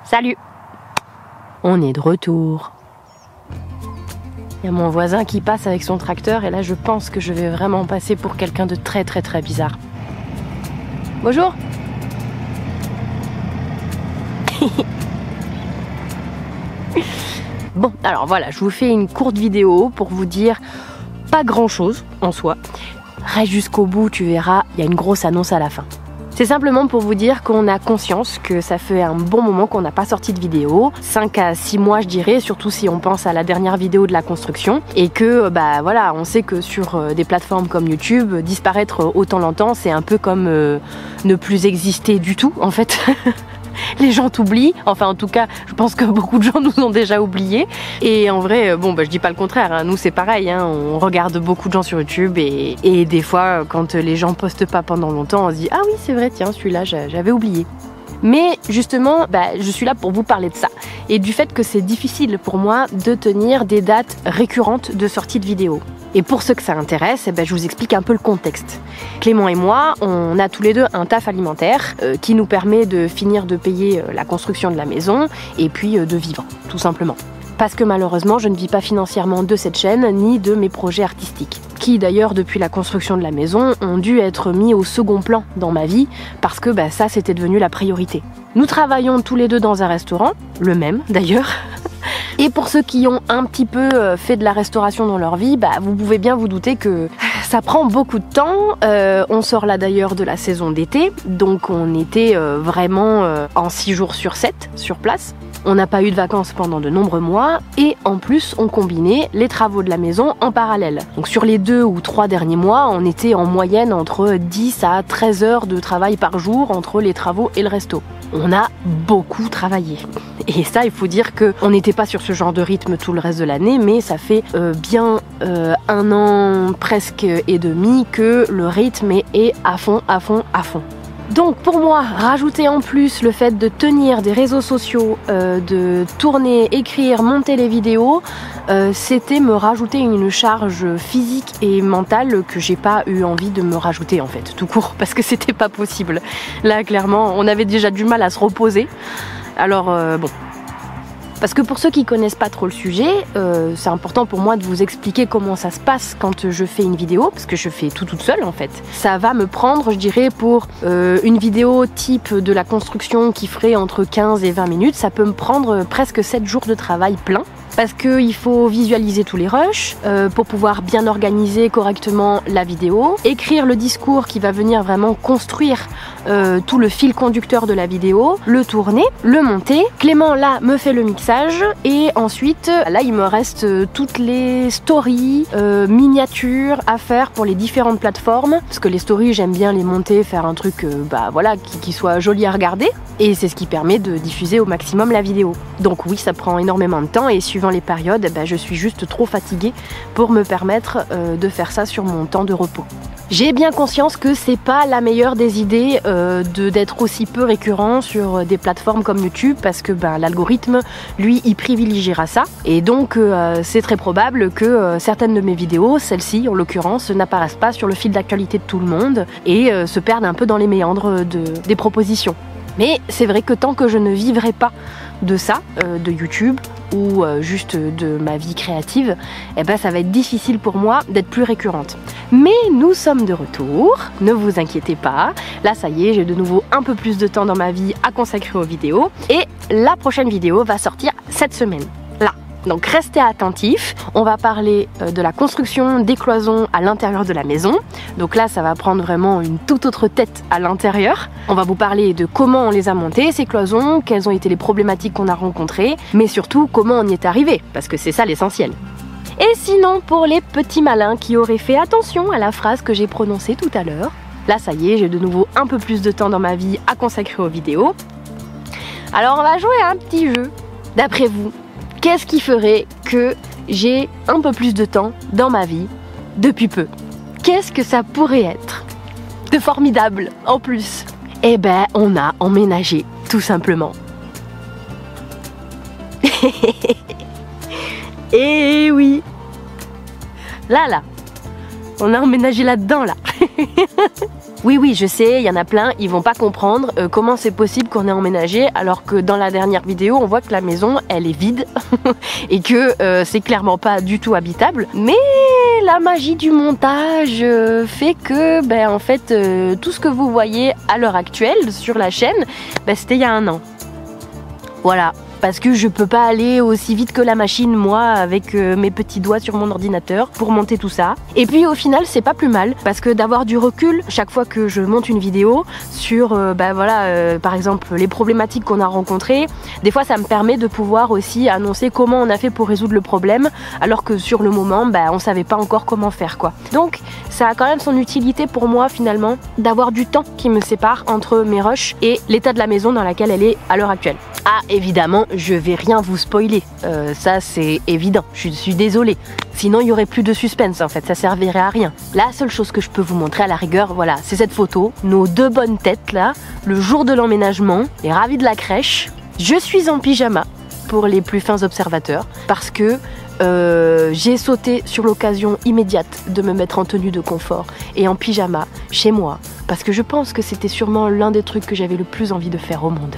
Salut! On est de retour. Il y a mon voisin qui passe avec son tracteur et là je pense que je vais vraiment passer pour quelqu'un de très bizarre. Bonjour! Bon, alors voilà, je vous fais une courte vidéo pour vous dire pas grand chose en soi. Reste jusqu'au bout, tu verras, il y a une grosse annonce à la fin. C'est simplement pour vous dire qu'on a conscience que ça fait un bon moment qu'on n'a pas sorti de vidéo, 5 à 6 mois je dirais, surtout si on pense à la dernière vidéo de la construction, et que bah voilà, on sait que sur des plateformes comme YouTube, disparaître autant longtemps, c'est un peu comme ne plus exister du tout en fait. Les gens t'oublient, enfin en tout cas je pense que beaucoup de gens nous ont déjà oubliés et en vrai bon bah je dis pas le contraire, hein. Nous c'est pareil, hein. On regarde beaucoup de gens sur YouTube et des fois quand les gens postent pas pendant longtemps on se dit ah oui c'est vrai tiens celui-là j'avais oublié. Mais justement, je suis là pour vous parler de ça et du fait que c'est difficile pour moi de tenir des dates récurrentes de sortie de vidéos. Et pour ceux que ça intéresse, je vous explique un peu le contexte. Clément et moi, on a tous les deux un taf alimentaire qui nous permet de finir de payer la construction de la maison et puis de vivre, tout simplement. Parce que malheureusement, je ne vis pas financièrement de cette chaîne ni de mes projets artistiques, qui d'ailleurs depuis la construction de la maison ont dû être mis au second plan dans ma vie parce que ça c'était devenu la priorité. Nous travaillons tous les deux dans un restaurant, le même d'ailleurs. Et pour ceux qui ont un petit peu fait de la restauration dans leur vie, vous pouvez bien vous douter que ça prend beaucoup de temps. On sort là d'ailleurs de la saison d'été, donc on était vraiment en 6 jours sur 7 sur place. On n'a pas eu de vacances pendant de nombreux mois et en plus on combinait les travaux de la maison en parallèle. Donc sur les 2 ou 3 derniers mois, on était en moyenne entre 10 à 13 heures de travail par jour entre les travaux et le resto. On a beaucoup travaillé. Et ça, il faut dire qu'on n'était pas sur ce genre de rythme tout le reste de l'année, mais ça fait bien 1 an presque et demi que le rythme est à fond. Donc pour moi, rajouter en plus le fait de tenir des réseaux sociaux, de tourner, écrire, monter les vidéos, c'était me rajouter une charge physique et mentale que j'ai pas eu envie de me rajouter en fait, tout court, parce que c'était pas possible. Là clairement, on avait déjà du mal à se reposer, alors bon. Parce que pour ceux qui connaissent pas trop le sujet, c'est important pour moi de vous expliquer comment ça se passe quand je fais une vidéo, parce que je fais tout toute seule en fait. Ça va me prendre, je dirais, pour une vidéo type de la construction qui ferait entre 15 et 20 minutes, ça peut me prendre presque 7 jours de travail plein. Parce qu'il faut visualiser tous les rushs pour pouvoir bien organiser correctement la vidéo, écrire le discours qui va venir vraiment construire tout le fil conducteur de la vidéo, le tourner, le monter. Clément là me fait le mixage et ensuite là il me reste toutes les stories, miniatures à faire pour les différentes plateformes parce que les stories j'aime bien les monter, faire un truc voilà, qui soit joli à regarder et c'est ce qui permet de diffuser au maximum la vidéo. Donc oui ça prend énormément de temps et suivant les périodes, je suis juste trop fatiguée pour me permettre de faire ça sur mon temps de repos. J'ai bien conscience que c'est pas la meilleure des idées d'être aussi peu récurrent sur des plateformes comme YouTube parce que l'algorithme, lui, il privilégiera ça et donc c'est très probable que certaines de mes vidéos, celle-ci en l'occurrence, n'apparaissent pas sur le fil d'actualité de tout le monde et se perdent un peu dans les méandres des propositions. Mais c'est vrai que tant que je ne vivrai pas de ça, de YouTube ou juste de ma vie créative, ça va être difficile pour moi d'être plus récurrente. Mais nous sommes de retour, ne vous inquiétez pas. Là ça y est, j'ai de nouveau un peu plus de temps dans ma vie à consacrer aux vidéos et la prochaine vidéo va sortir cette semaine. Là. Donc restez attentifs, on va parler de la construction des cloisons à l'intérieur de la maison. Donc là ça va prendre vraiment une toute autre tête à l'intérieur. On va vous parler de comment on les a montées ces cloisons, quelles ont été les problématiques qu'on a rencontrées, mais surtout comment on y est arrivé, parce que c'est ça l'essentiel. Et sinon pour les petits malins qui auraient fait attention à la phrase que j'ai prononcée tout à l'heure, là ça y est, j'ai de nouveau un peu plus de temps dans ma vie à consacrer aux vidéos. Alors on va jouer à un petit jeu. D'après vous, qu'est-ce qui ferait que j'ai un peu plus de temps dans ma vie depuis peu? Qu'est-ce que ça pourrait être de formidable en plus? On a emménagé, tout simplement. Et oui, là, on a emménagé là-dedans, là. Oui, je sais, il y en a plein, ils vont pas comprendre comment c'est possible qu'on ait emménagé alors que dans la dernière vidéo, on voit que la maison, elle est vide et que c'est clairement pas du tout habitable. Mais la magie du montage fait que, en fait, tout ce que vous voyez à l'heure actuelle sur la chaîne, c'était il y a un an. Voilà. Parce que je peux pas aller aussi vite que la machine, moi, avec mes petits doigts sur mon ordinateur pour monter tout ça. Et puis au final, c'est pas plus mal, parce que d'avoir du recul chaque fois que je monte une vidéo sur, par exemple, les problématiques qu'on a rencontrées, des fois ça me permet de pouvoir aussi annoncer comment on a fait pour résoudre le problème, alors que sur le moment, on savait pas encore comment faire, quoi. Donc ça a quand même son utilité pour moi, finalement, d'avoir du temps qui me sépare entre mes rushs et l'état de la maison dans laquelle elle est à l'heure actuelle. Ah, évidemment, je vais rien vous spoiler, ça c'est évident, je suis désolée. Sinon il y aurait plus de suspense en fait, ça servirait à rien. La seule chose que je peux vous montrer à la rigueur, voilà, c'est cette photo, nos deux bonnes têtes là, le jour de l'emménagement, les ravis de la crèche. Je suis en pyjama pour les plus fins observateurs parce que j'ai sauté sur l'occasion immédiate de me mettre en tenue de confort et en pyjama chez moi parce que je pense que c'était sûrement l'un des trucs que j'avais le plus envie de faire au monde.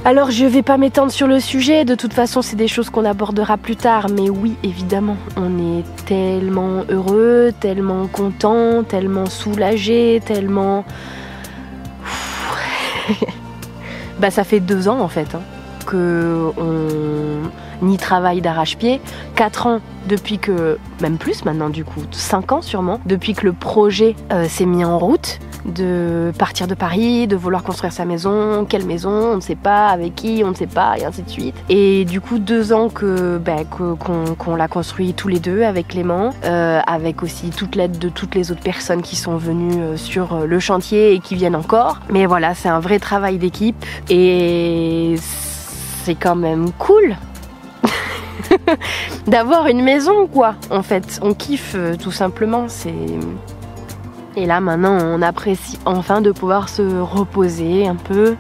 Alors je vais pas m'étendre sur le sujet, de toute façon c'est des choses qu'on abordera plus tard, mais oui évidemment on est tellement heureux, tellement content, tellement soulagé, tellement... ça fait 2 ans en fait qu'on y travaille d'arrache-pied, 4 ans depuis que, même plus maintenant du coup, 5 ans sûrement, depuis que le projet s'est mis en route, de partir de Paris, de vouloir construire sa maison, quelle maison, on ne sait pas, avec qui, on ne sait pas, et ainsi de suite. Et du coup 2 ans qu'on l'a construit tous les deux avec Clément, avec aussi toute l'aide de toutes les autres personnes qui sont venues sur le chantier et qui viennent encore. Mais voilà, c'est un vrai travail d'équipe et c'est quand même cool d'avoir une maison, quoi. En fait, on kiffe tout simplement, c'est... Et là maintenant on apprécie enfin de pouvoir se reposer un peu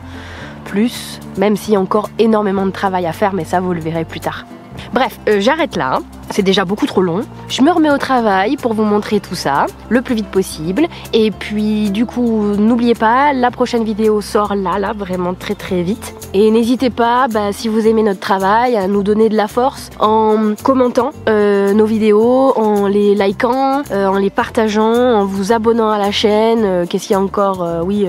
plus, même s'il y a encore énormément de travail à faire, mais ça vous le verrez plus tard. Bref, j'arrête là, c'est déjà beaucoup trop long. Je me remets au travail pour vous montrer tout ça le plus vite possible. Et puis du coup, n'oubliez pas, la prochaine vidéo sort là, vraiment très vite. Et n'hésitez pas, si vous aimez notre travail, à nous donner de la force en commentant nos vidéos, en les likant, en les partageant, en vous abonnant à la chaîne. Qu'est-ce qu'il y a encore?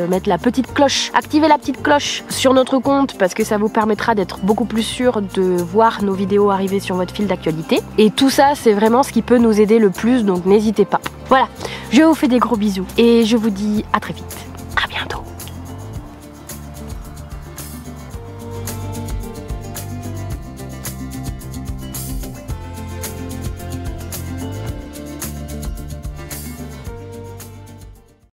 Mettre la petite cloche, activer la petite cloche sur notre compte parce que ça vous permettra d'être beaucoup plus sûr de voir nos vidéos arriver sur votre fil d'actualité. Et tout ça, c'est vraiment ce qui peut nous aider le plus, donc n'hésitez pas. Voilà, je vous fais des gros bisous et je vous dis à très vite. À bientôt.